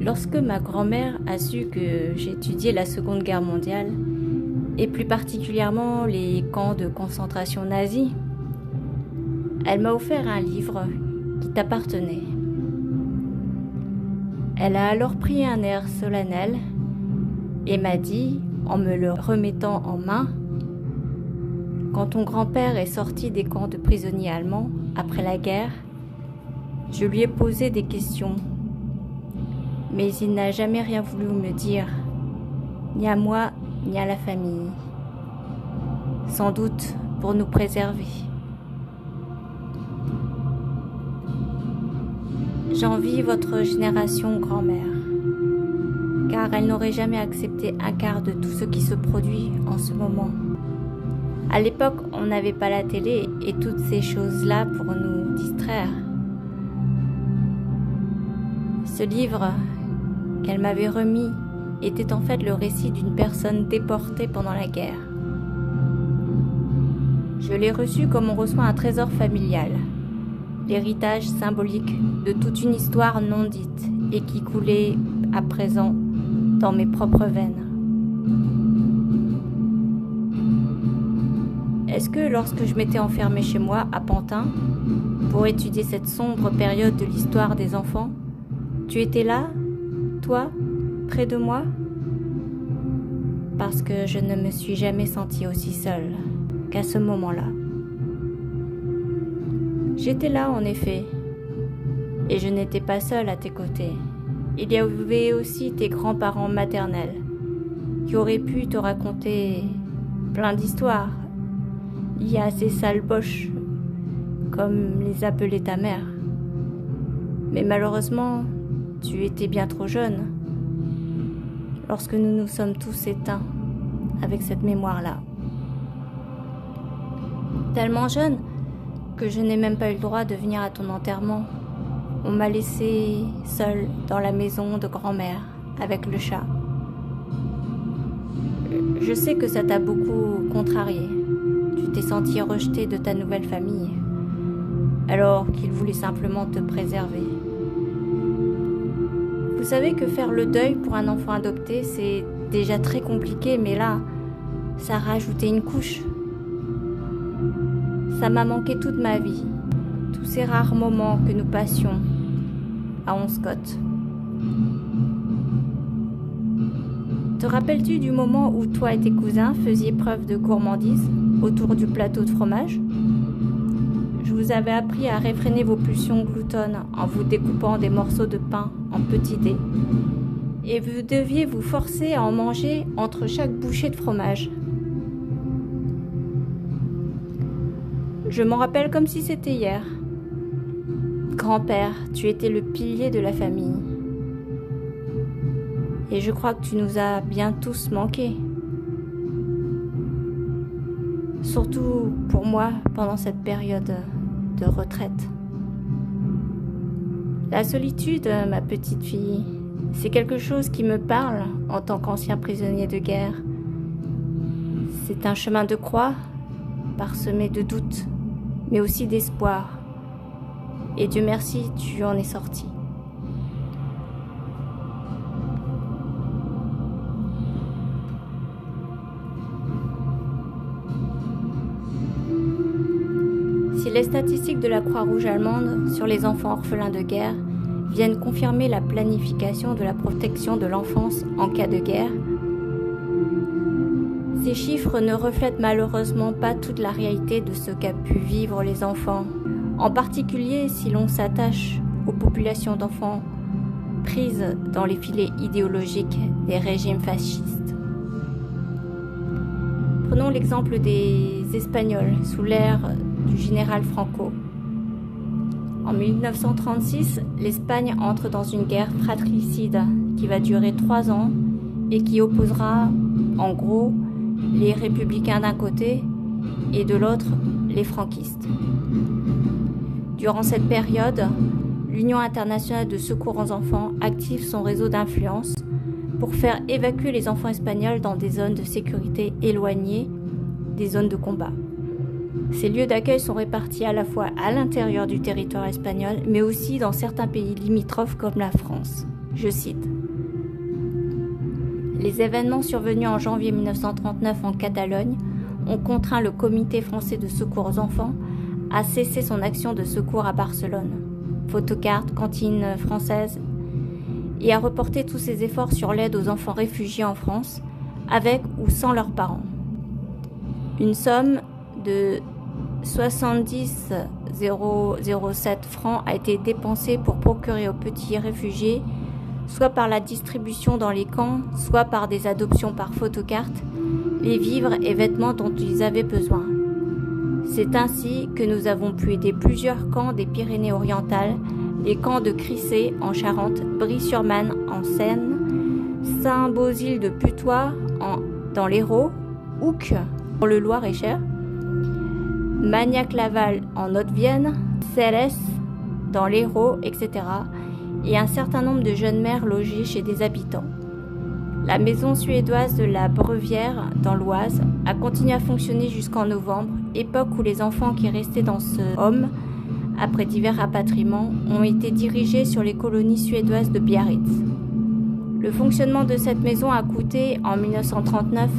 Lorsque ma grand-mère a su que j'étudiais la Seconde Guerre mondiale, et plus particulièrement les camps de concentration nazis, elle m'a offert un livre qui t'appartenait. Elle a alors pris un air solennel et m'a dit, en me le remettant en main, « Quand ton grand-père est sorti des camps de prisonniers allemands après la guerre, je lui ai posé des questions, mais il n'a jamais rien voulu me dire, ni à moi, ni à la famille. Sans doute pour nous préserver. J'envie votre génération, grand-mère, car elle n'aurait jamais accepté un quart de tout ce qui se produit en ce moment. À l'époque, on n'avait pas la télé et toutes ces choses-là pour nous distraire. Ce livre qu'elle m'avait remis était en fait le récit d'une personne déportée pendant la guerre. Je l'ai reçu comme on reçoit un trésor familial, l'héritage symbolique de toute une histoire non dite et qui coulait à présent dans mes propres veines. Est-ce que lorsque je m'étais enfermée chez moi à Pantin pour étudier cette sombre période de l'histoire des enfants, tu étais là, toi, près de moi? Parce que je ne me suis jamais sentie aussi seule qu'à ce moment-là. J'étais là en effet, et je n'étais pas seule à tes côtés. Il y avait aussi tes grands-parents maternels, qui auraient pu te raconter plein d'histoires liées à ces sales boches, comme les appelait ta mère. Mais malheureusement, tu étais bien trop jeune lorsque nous nous sommes tous éteints avec cette mémoire-là. Tellement jeune que je n'ai même pas eu le droit de venir à ton enterrement. On m'a laissée seule dans la maison de grand-mère avec le chat. Je sais que ça t'a beaucoup contrarié. Tu t'es sentie rejetée de ta nouvelle famille, alors qu'ils voulaient simplement te préserver. Vous savez que faire le deuil pour un enfant adopté, c'est déjà très compliqué, mais là, ça a rajouté une couche. Ça m'a manqué toute ma vie, tous ces rares moments que nous passions à Onscott. Te rappelles-tu du moment où toi et tes cousins faisiez preuve de gourmandise autour du plateau de fromage? Je vous avais appris à réfréner vos pulsions gloutonnes en vous découpant des morceaux de pain en petits dés. Et vous deviez vous forcer à en manger entre chaque bouchée de fromage. Je m'en rappelle comme si c'était hier. Grand-père, tu étais le pilier de la famille. Et je crois que tu nous as bien tous manqué. Surtout pour moi pendant cette période de retraite. La solitude, ma petite fille, c'est quelque chose qui me parle en tant qu'ancien prisonnier de guerre. C'est un chemin de croix, parsemé de doutes, mais aussi d'espoir. Et Dieu merci, tu en es sorti. Si les statistiques de la Croix-Rouge allemande sur les enfants orphelins de guerre viennent confirmer la planification de la protection de l'enfance en cas de guerre, ces chiffres ne reflètent malheureusement pas toute la réalité de ce qu'a pu vivre les enfants, en particulier si l'on s'attache aux populations d'enfants prises dans les filets idéologiques des régimes fascistes. Prenons l'exemple des Espagnols sous l'ère du général Franco. En 1936, l'Espagne entre dans une guerre fratricide qui va durer 3 ans et qui opposera, en gros, les républicains d'un côté et de l'autre, les franquistes. Durant cette période, l'Union internationale de secours aux enfants active son réseau d'influence pour faire évacuer les enfants espagnols dans des zones de sécurité éloignées des zones de combat. Ces lieux d'accueil sont répartis à la fois à l'intérieur du territoire espagnol, mais aussi dans certains pays limitrophes comme la France. Je cite: « Les événements survenus en janvier 1939 en Catalogne ont contraint le Comité français de secours aux enfants à cesser son action de secours à Barcelone, photocartes, cantines françaises, et à reporter tous ses efforts sur l'aide aux enfants réfugiés en France, avec ou sans leurs parents. Une somme de 70,007 francs a été dépensée pour procurer aux petits réfugiés, soit par la distribution dans les camps, soit par des adoptions par photocarte, les vivres et vêtements dont ils avaient besoin. C'est ainsi que nous avons pu aider plusieurs camps des Pyrénées-Orientales, les camps de Crissé en Charente, Brie-sur-Marne en Seine, Saint-Bauzile de Putois dans l'Hérault, Oucques dans le Loir-et-Cher, Magnac-Laval en Haute-Vienne, Célès dans l'Hérault, etc. et un certain nombre de jeunes mères logées chez des habitants. La maison suédoise de la Brevière dans l'Oise a continué à fonctionner jusqu'en novembre, époque où les enfants qui restaient dans ce home, après divers rapatriements, ont été dirigés sur les colonies suédoises de Biarritz. Le fonctionnement de cette maison a coûté, en 1939,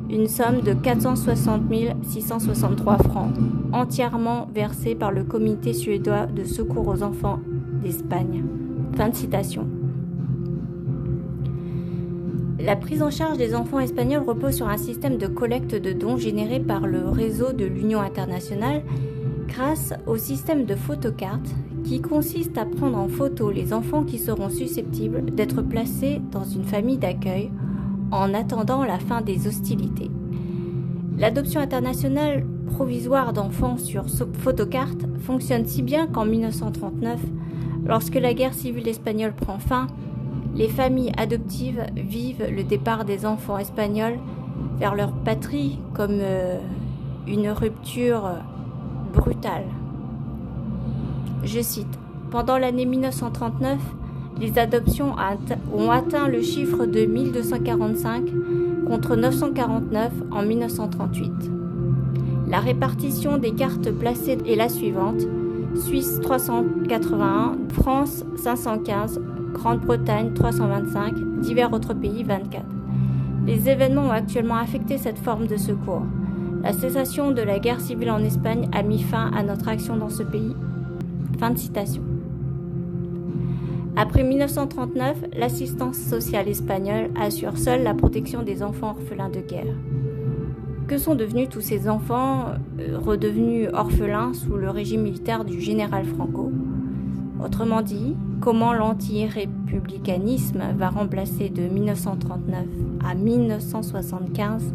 une somme de 460 663 francs, entièrement versée par le Comité suédois de secours aux enfants d'Espagne. Fin de citation. La prise en charge des enfants espagnols repose sur un système de collecte de dons généré par le réseau de l'Union internationale grâce au système de photocartes qui consiste à prendre en photo les enfants qui seront susceptibles d'être placés dans une famille d'accueil en attendant la fin des hostilités. L'adoption internationale provisoire d'enfants sur photocarte fonctionne si bien qu'en 1939, lorsque la guerre civile espagnole prend fin, les familles adoptives vivent le départ des enfants espagnols vers leur patrie comme une rupture brutale. Je cite: « Pendant l'année 1939, les adoptions ont atteint le chiffre de 1245 contre 949 en 1938. La répartition des cartes placées est la suivante: Suisse 381, France 515, Grande-Bretagne 325, divers autres pays 24. Les événements ont actuellement affecté cette forme de secours. La cessation de la guerre civile en Espagne a mis fin à notre action dans ce pays. » Fin de citation. Après 1939, l'assistance sociale espagnole assure seule la protection des enfants orphelins de guerre. Que sont devenus tous ces enfants redevenus orphelins sous le régime militaire du général Franco? Autrement dit, comment l'anti-républicanisme va remplacer de 1939 à 1975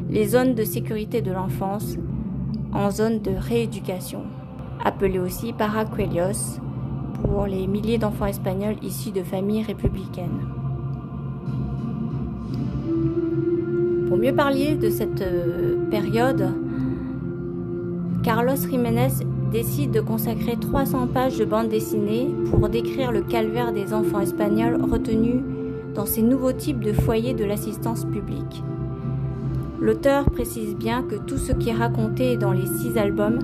les zones de sécurité de l'enfance en zones de rééducation, appelées aussi paracuellos, pour les milliers d'enfants espagnols issus de familles républicaines. Pour mieux parler de cette période, Carlos Jiménez décide de consacrer 300 pages de bande dessinée pour décrire le calvaire des enfants espagnols retenus dans ces nouveaux types de foyers de l'assistance publique. L'auteur précise bien que tout ce qui est raconté dans les 6 albums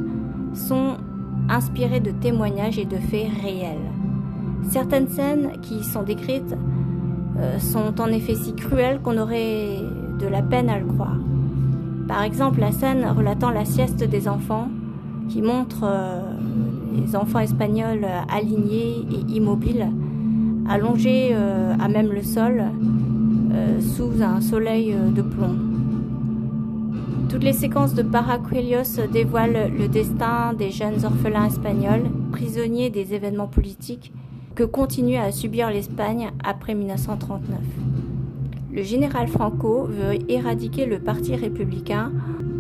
sont inspirés de témoignages et de faits réels. Certaines scènes qui y sont décrites sont en effet si cruelles qu'on aurait de la peine à le croire. Par exemple, la scène relatant la sieste des enfants, qui montre les enfants espagnols alignés et immobiles, allongés à même le sol, sous un soleil de plomb. Toutes les séquences de Paracuellos dévoilent le destin des jeunes orphelins espagnols, prisonniers des événements politiques que continue à subir l'Espagne après 1939. Le général Franco veut éradiquer le parti républicain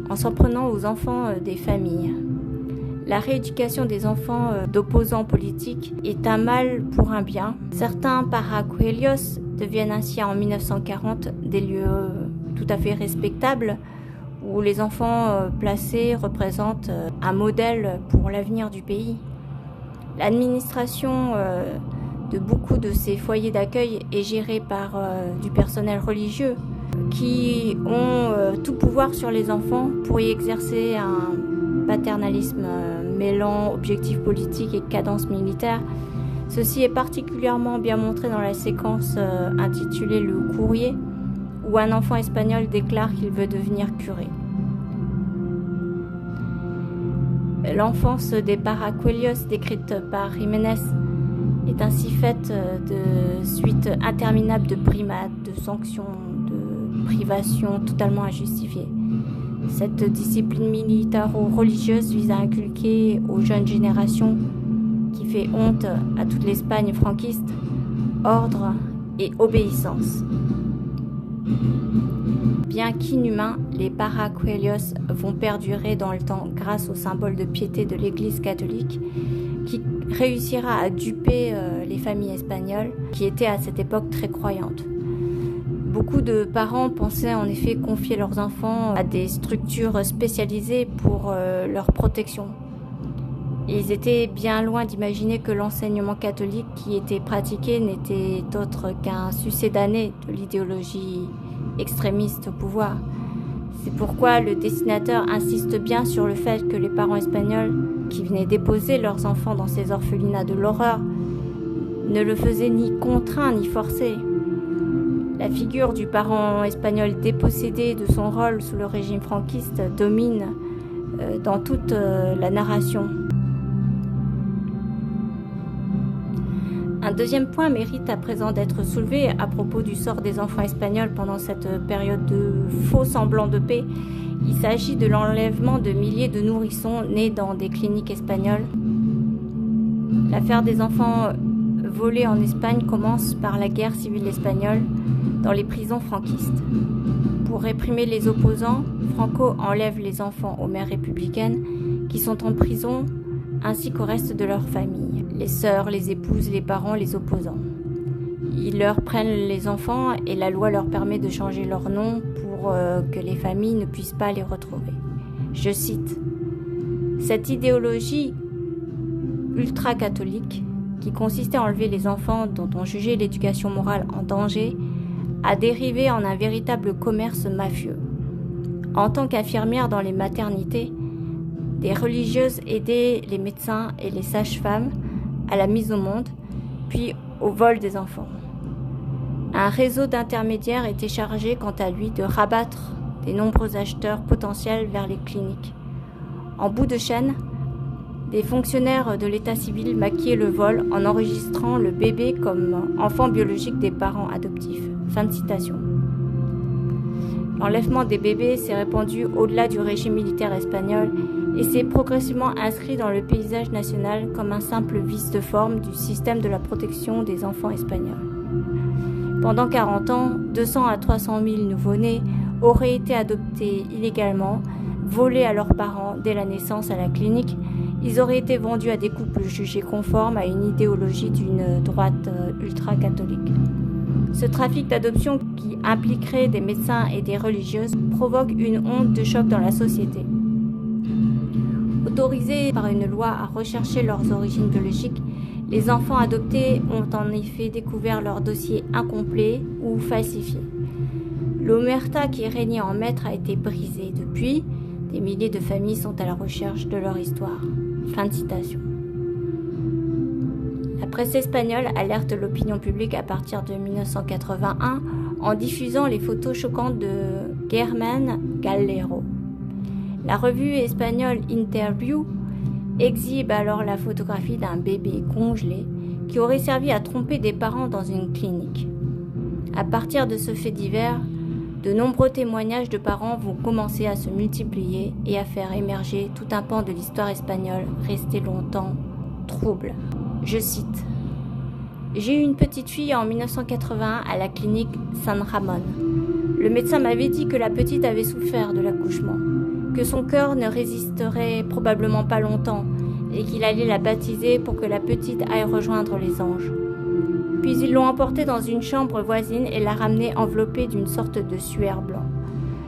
en s'en prenant aux enfants des familles. La rééducation des enfants d'opposants politiques est un mal pour un bien. Certains paracuellos deviennent ainsi en 1940 des lieux tout à fait respectables où les enfants placés représentent un modèle pour l'avenir du pays. L'administration de beaucoup de ces foyers d'accueil est gérée par du personnel religieux qui ont tout pouvoir sur les enfants pour y exercer un paternalisme mêlant objectifs politiques et cadence militaire, Ceci est particulièrement bien montré dans la séquence intitulée Le Courrier, où un enfant espagnol déclare qu'il veut devenir curé. L'enfance des Paracuellos décrite par Jiménez est ainsi faite de suites interminables de brimades, de sanctions, de privations totalement injustifiées. Cette discipline militaro-religieuse vise à inculquer aux jeunes générations, qui fait honte à toute l'Espagne franquiste, ordre et obéissance. Bien qu'inhumains, les Paracuellos vont perdurer dans le temps grâce au symbole de piété de l'Église catholique qui réussira à duper les familles espagnoles qui étaient à cette époque très croyantes. Beaucoup de parents pensaient en effet confier leurs enfants à des structures spécialisées pour leur protection. Ils étaient bien loin d'imaginer que l'enseignement catholique qui était pratiqué n'était autre qu'un succédané de l'idéologie extrémiste au pouvoir. C'est pourquoi le dessinateur insiste bien sur le fait que les parents espagnols qui venaient déposer leurs enfants dans ces orphelinats de l'horreur ne le faisaient ni contraint ni forcé. La figure du parent espagnol dépossédé de son rôle sous le régime franquiste domine dans toute la narration. Un deuxième point mérite à présent d'être soulevé à propos du sort des enfants espagnols pendant cette période de faux semblants de paix. Il s'agit de l'enlèvement de milliers de nourrissons nés dans des cliniques espagnoles. L'affaire des enfants volés en Espagne commence par la guerre civile espagnole dans les prisons franquistes. Pour réprimer les opposants, Franco enlève les enfants aux mères républicaines qui sont en prison ainsi qu'au reste de leur famille, les sœurs, les épouses, les parents, les opposants. Ils leur prennent les enfants et la loi leur permet de changer leur nom pour que les familles ne puissent pas les retrouver. Je cite, « Cette idéologie ultra-catholique, qui consistait à enlever les enfants dont on jugeait l'éducation morale en danger, a dérivé en un véritable commerce mafieux. En tant qu'infirmière dans les maternités, des religieuses aidaient les médecins et les sages-femmes à la mise au monde, puis au vol des enfants. Un réseau d'intermédiaires était chargé, quant à lui, de rabattre des nombreux acheteurs potentiels vers les cliniques. En bout de chaîne, des fonctionnaires de l'état civil maquillaient le vol en enregistrant le bébé comme enfant biologique des parents adoptifs. » Fin de citation. L'enlèvement des bébés s'est répandu au-delà du régime militaire espagnol et s'est progressivement inscrit dans le paysage national comme un simple vice de forme du système de la protection des enfants espagnols. Pendant 40 ans, 200 à 300 000 nouveau-nés auraient été adoptés illégalement, volés à leurs parents dès la naissance à la clinique. Ils auraient été vendus à des couples jugés conformes à une idéologie d'une droite ultra-catholique. Ce trafic d'adoption qui impliquerait des médecins et des religieuses provoque une onde de choc dans la société. Autorisés par une loi à rechercher leurs origines biologiques, les enfants adoptés ont en effet découvert leur dossier incomplet ou falsifié. L'omerta qui régnait en maître a été brisée. Depuis, des milliers de familles sont à la recherche de leur histoire. Fin de citation. La presse espagnole alerte l'opinion publique à partir de 1981 en diffusant les photos choquantes de Germán Galero. La revue espagnole Interview exhibe alors la photographie d'un bébé congelé qui aurait servi à tromper des parents dans une clinique. À partir de ce fait divers, de nombreux témoignages de parents vont commencer à se multiplier et à faire émerger tout un pan de l'histoire espagnole resté longtemps trouble. Je cite, « J'ai eu une petite fille en 1981 à la clinique San Ramón. Le médecin m'avait dit que la petite avait souffert de l'accouchement, que son cœur ne résisterait probablement pas longtemps et qu'il allait la baptiser pour que la petite aille rejoindre les anges. Puis ils l'ont emportée dans une chambre voisine et la ramenée enveloppée d'une sorte de suaire blanc.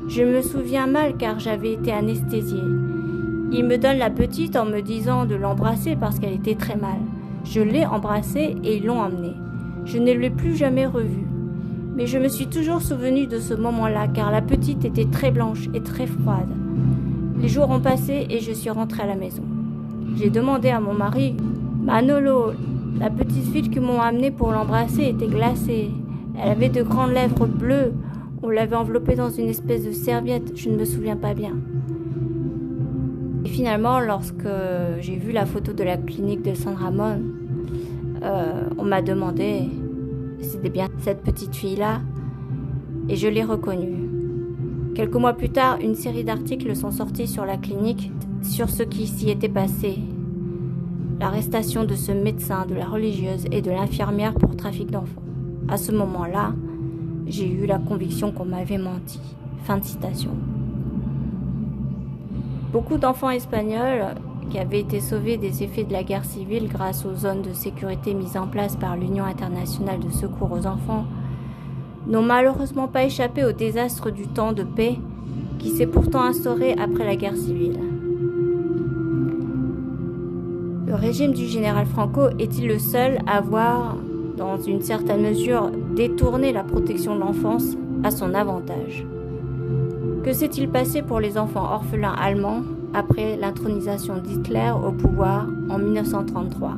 Je me souviens mal car j'avais été anesthésiée. Il me donne la petite en me disant de l'embrasser parce qu'elle était très mal. Je l'ai embrassée et ils l'ont emmenée. Je ne l'ai plus jamais revue. Mais je me suis toujours souvenue de ce moment-là car la petite était très blanche et très froide. Les jours ont passé et je suis rentrée à la maison. J'ai demandé à mon mari, « Manolo, La petite fille que m'ont amenée pour l'embrasser était glacée. Elle avait de grandes lèvres bleues. On l'avait enveloppée dans une espèce de serviette, je ne me souviens pas bien. Et finalement, lorsque j'ai vu la photo de la clinique de San Ramon, on m'a demandé si c'était bien cette petite fille-là, et je l'ai reconnue. Quelques mois plus tard, une série d'articles sont sortis sur la clinique, sur ce qui s'y était passé. L'arrestation de ce médecin, de la religieuse et de l'infirmière pour trafic d'enfants. À ce moment-là, j'ai eu la conviction qu'on m'avait menti. Fin de citation. Beaucoup d'enfants espagnols qui avaient été sauvés des effets de la guerre civile grâce aux zones de sécurité mises en place par l'Union internationale de secours aux enfants n'ont malheureusement pas échappé au désastre du temps de paix qui s'est pourtant instauré après la guerre civile. Le régime du général Franco est-il le seul à avoir, dans une certaine mesure, détourné la protection de l'enfance à son avantage? Que s'est-il passé pour les enfants orphelins allemands après l'intronisation d'Hitler au pouvoir en 1933 ?